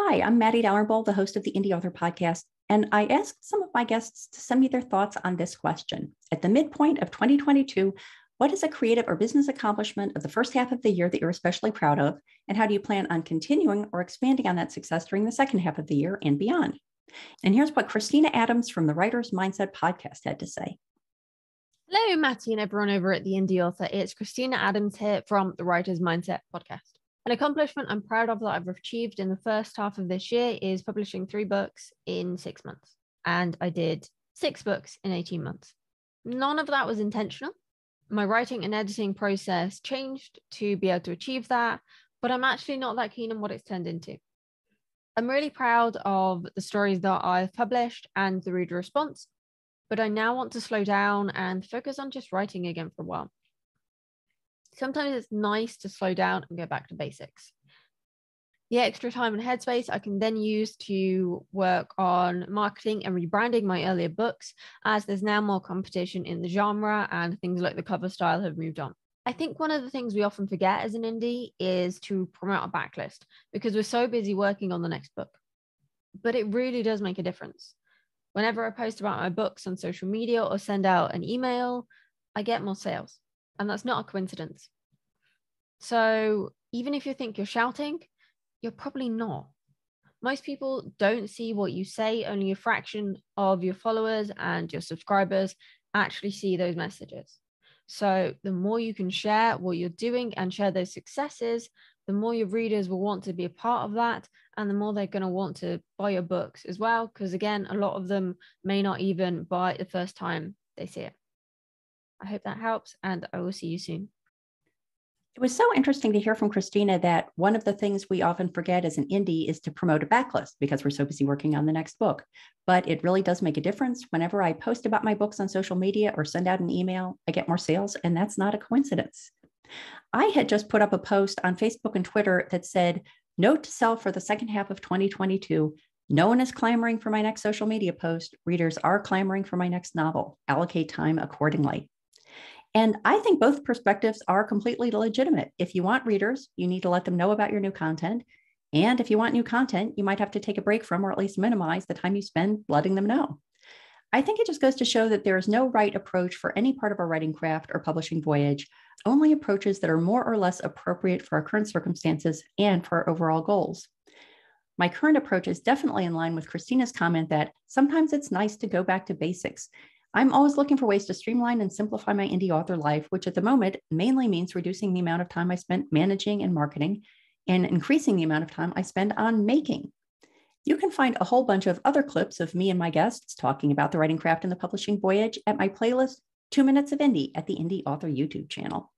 Hi, I'm Maddie Dalrymple, the host of the Indy Author Podcast, and I asked some of my guests to send me their thoughts on this question. At the midpoint of 2022, what is a creative or business accomplishment of the first half of the year that you're especially proud of, and how do you plan on continuing or expanding on that success during the second half of the year and beyond? And here's what Kristina Adams from the Writer's Mindset Podcast had to say. Hello, Matty and everyone over at the Indy Author. It's Kristina Adams here from the Writer's Mindset Podcast. An accomplishment I'm proud of that I've achieved in the first half of this year is publishing 3 books in 6 months. And I did 6 books in 18 months. None of that was intentional. My writing and editing process changed to be able to achieve that, but I'm actually not that keen on what it's turned into. I'm really proud of the stories that I've published and the reader response, but I now want to slow down and focus on just writing again for a while. Sometimes it's nice to slow down and go back to basics. The extra time and headspace I can then use to work on marketing and rebranding my earlier books, as there's now more competition in the genre and things like the cover style have moved on. I think one of the things we often forget as an indie is to promote a backlist because we're so busy working on the next book. But it really does make a difference. Whenever I post about my books on social media or send out an email, I get more sales. And that's not a coincidence. So even if you think you're shouting, you're probably not. Most people don't see what you say. Only a fraction of your followers and your subscribers actually see those messages. So the more you can share what you're doing and share those successes, the more your readers will want to be a part of that, and the more they're going to want to buy your books as well. Because again, a lot of them may not even buy it the first time they see it. I hope that helps, and I will see you soon. It was so interesting to hear from Kristina that one of the things we often forget as an indie is to promote a backlist because we're so busy working on the next book. But it really does make a difference. Whenever I post about my books on social media or send out an email, I get more sales, and that's not a coincidence. I had just put up a post on Facebook and Twitter that said, "Note to self for the second half of 2022. No one is clamoring for my next social media post. Readers are clamoring for my next novel. Allocate time accordingly." And I think both perspectives are completely legitimate. If you want readers, you need to let them know about your new content. And if you want new content, you might have to take a break from, or at least minimize the time you spend letting them know. I think it just goes to show that there is no right approach for any part of our writing craft or publishing voyage, only approaches that are more or less appropriate for our current circumstances and for our overall goals. My current approach is definitely in line with Kristina's comment that sometimes it's nice to go back to basics. I'm always looking for ways to streamline and simplify my indie author life, which at the moment mainly means reducing the amount of time I spent managing and marketing and increasing the amount of time I spend on making. You can find a whole bunch of other clips of me and my guests talking about the writing craft and the publishing voyage at my playlist, 2 Minutes of Indie, at the Indie Author YouTube channel.